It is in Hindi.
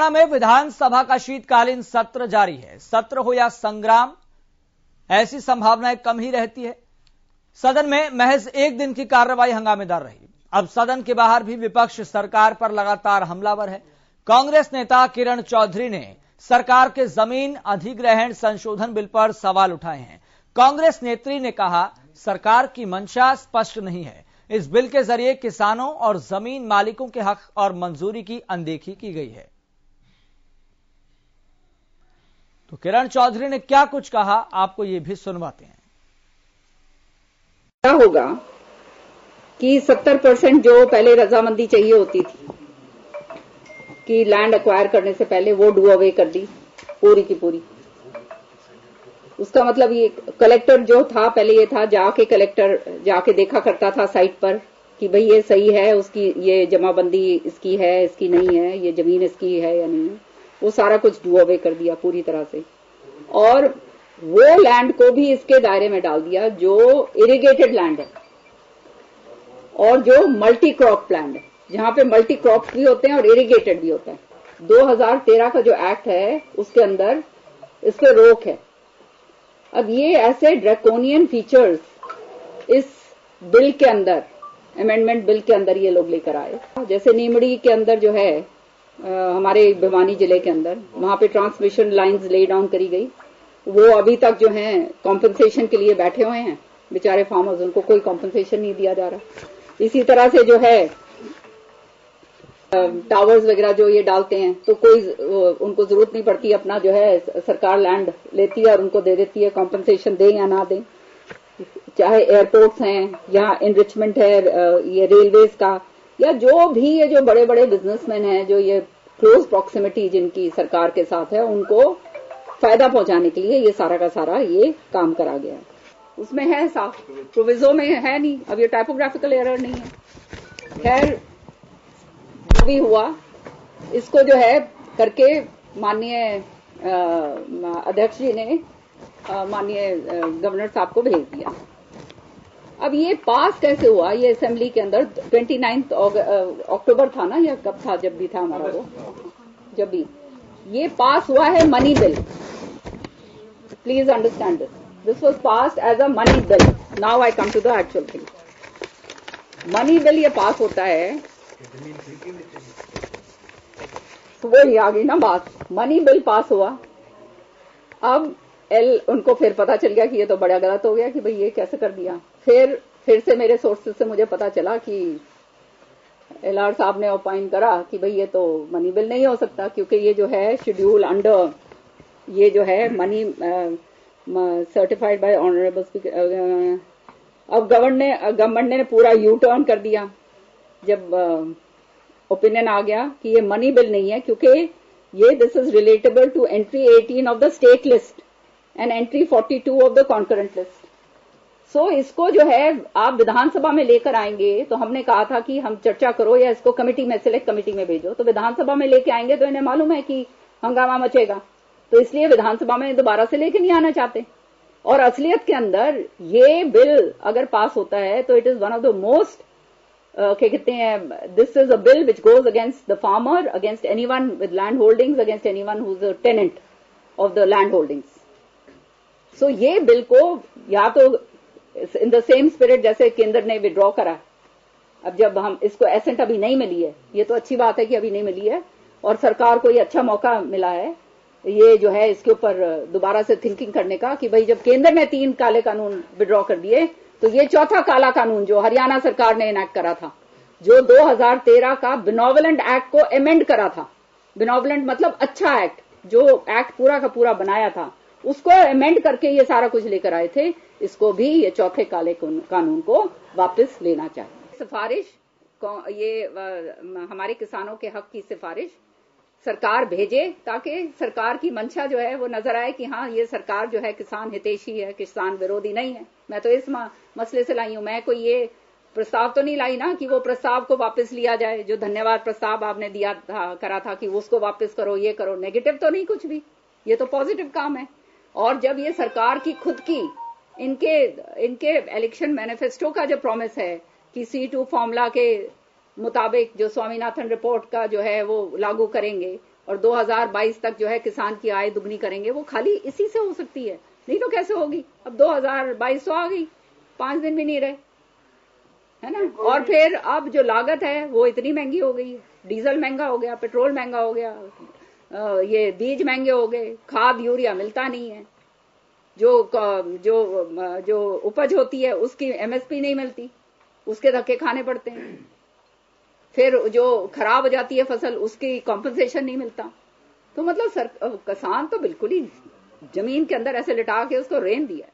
हरियाणा में विधानसभा का शीतकालीन सत्र जारी है। सत्र हो या संग्राम, ऐसी संभावनाएं कम ही रहती है। सदन में महज एक दिन की कार्रवाई हंगामेदार रही। अब सदन के बाहर भी विपक्ष सरकार पर लगातार हमलावर है। कांग्रेस नेता किरण चौधरी ने सरकार के जमीन अधिग्रहण संशोधन बिल पर सवाल उठाए हैं। कांग्रेस नेत्री ने कहा, सरकार की मंशा स्पष्ट नहीं है। इस बिल के जरिए किसानों और जमीन मालिकों के हक और मंजूरी की अनदेखी की गई है। तो किरण चौधरी ने क्या कुछ कहा, आपको ये भी सुनवाते हैं। क्या होगा कि 70% जो पहले रजामंदी चाहिए होती थी कि लैंड एक्वायर करने से पहले, वो डू अवे कर दी पूरी की पूरी। उसका मतलब ये कलेक्टर जो था, पहले ये था जाके कलेक्टर जाके देखा करता था साइट पर कि भाई ये सही है, उसकी ये जमाबंदी इसकी है, इसकी नहीं है, ये जमीन इसकी है या नहीं है। वो सारा कुछ डू अवे कर दिया पूरी तरह से, और वो लैंड को भी इसके दायरे में डाल दिया जो इरिगेटेड लैंड है और जो मल्टी क्रॉप लैंड है, जहां पे मल्टी क्रॉप भी होते हैं और इरिगेटेड भी होता है। 2013 का जो एक्ट है उसके अंदर इस पे रोक है। अब ये ऐसे ड्रैकोनियन फीचर्स इस बिल के अंदर, अमेंडमेंट बिल के अंदर ये लोग लेकर आए। जैसे नीमड़ी के अंदर जो है हमारे भिवानी जिले के अंदर, वहां पे ट्रांसमिशन लाइंस ले डाउन करी गई। वो अभी तक जो है कॉम्पनसेशन के लिए बैठे हुए हैं बेचारे फार्मर्स, उनको कोई कॉम्पनसेशन नहीं दिया जा रहा। इसी तरह से जो है टावर्स वगैरह जो ये डालते हैं तो कोई उनको जरूरत नहीं पड़ती, अपना जो है सरकार लैंड लेती है और उनको दे देती है, कॉम्पनसेशन दे या ना दे। चाहे एयरपोर्ट्स हैं या इनरिचमेंट है ये रेलवेज का, या जो भी ये जो बड़े बड़े बिजनेसमैन हैं जो ये क्लोज प्रॉक्सिमिटी जिनकी सरकार के साथ है, उनको फायदा पहुंचाने के लिए ये सारा का सारा ये काम करा गया है। उसमें है साफ, प्रोविजो में है नहीं। अब ये टाइपोग्राफिकल एरर नहीं है। खैर जो भी हुआ, इसको जो है करके माननीय अध्यक्ष जी ने माननीय गवर्नर साहब को भेज दिया। अब ये पास कैसे हुआ, ये असेंबली के अंदर 29 अक्टूबर था ना, या कब था, जब भी था हमारा वो, जब भी ये पास हुआ है money bill. Please understand this was passed as a money bill. Now I come to the actual thing. Money bill ये पास होता है तो वही आ गई ना बात, मनी बिल पास हुआ। अब उनको फिर पता चल गया कि ये तो बड़ा गलत हो गया कि भाई ये कैसे कर दिया। फिर से मेरे सोर्सेज से मुझे पता चला कि LR साहब ने ओपाइन करा कि भाई ये तो मनी बिल नहीं हो सकता, क्योंकि ये जो है शेड्यूल अंडर, ये जो है money certified by honourable speaker. अब गवर्नमेंट ने पूरा यू टर्न कर दिया जब ओपिनियन आ गया कि ये मनी बिल नहीं है, क्योंकि ये this is relatable to entry 18 of the state list and entry 42 of the concurrent list. So इसको जो है आप विधानसभा में लेकर आएंगे, तो हमने कहा था कि हम चर्चा करो या इसको कमेटी में, सिलेक्ट कमेटी में भेजो। तो विधानसभा में लेके आएंगे तो इन्हें मालूम है कि हंगामा मचेगा, तो इसलिए विधानसभा में दोबारा से लेके नहीं आना चाहते। और असलियत के अंदर ये बिल अगर पास होता है तो it is one of the most क्या कहते हैं, this is a bill which goes against the farmer, against anyone with land holdings, against anyone who is a tenant of the land holdings. So ये बिल को या तो इन द सेम स्पिरिट जैसे केंद्र ने विड्रॉ करा, अब जब हम इसको एसेंट अभी नहीं मिली है, ये तो अच्छी बात है कि अभी नहीं मिली है और सरकार को ये अच्छा मौका मिला है ये जो है इसके ऊपर दोबारा से थिंकिंग करने का कि भाई जब केंद्र ने 3 काले कानून विड्रॉ कर दिए, तो ये चौथा काला कानून जो हरियाणा सरकार ने इनैक्ट करा था, जो 2013 का बिनोवलेंट एक्ट को अमेंड करा था। बिनोवलेंट मतलब अच्छा एक्ट, जो एक्ट पूरा का पूरा बनाया था उसको अमेंड करके ये सारा कुछ लेकर आए थे। इसको भी ये चौथे काले कानून को वापस लेना चाहिए। सिफारिश ये हमारे किसानों के हक की सिफारिश सरकार भेजे, ताकि सरकार की मंशा जो है वो नजर आए कि हाँ ये सरकार जो है किसान हितैषी है, किसान विरोधी नहीं है। मैं तो इस मसले से लाई हूं, मैं कोई ये प्रस्ताव तो नहीं लाई ना कि वो प्रस्ताव को वापस लिया जाए, जो धन्यवाद प्रस्ताव आपने दिया था, करा था कि उसको वापस करो, ये करो। नेगेटिव तो नहीं कुछ भी, ये तो पॉजिटिव काम है। और जब ये सरकार की खुद की इनके इलेक्शन मैनिफेस्टो का जो प्रॉमिस है कि C2 फॉर्मूला के मुताबिक जो स्वामीनाथन रिपोर्ट का जो है वो लागू करेंगे, और 2022 तक जो है किसान की आय दुगनी करेंगे, वो खाली इसी से हो सकती है, नहीं तो कैसे होगी। अब 2022 तो आ गई, 5 दिन भी नहीं रहे, है ना। और फिर अब जो लागत है वो इतनी महंगी हो गई है, डीजल महंगा हो गया, पेट्रोल महंगा हो गया, ये बीज महंगे हो गए, खाद यूरिया मिलता नहीं है, जो उपज होती है उसकी एमएसपी नहीं मिलती, उसके धक्के खाने पड़ते हैं। फिर जो खराब हो जाती है फसल उसकी कॉम्पनसेशन नहीं मिलता। तो मतलब किसान तो बिल्कुल ही जमीन के अंदर ऐसे लिटा के उसको रेन दिया।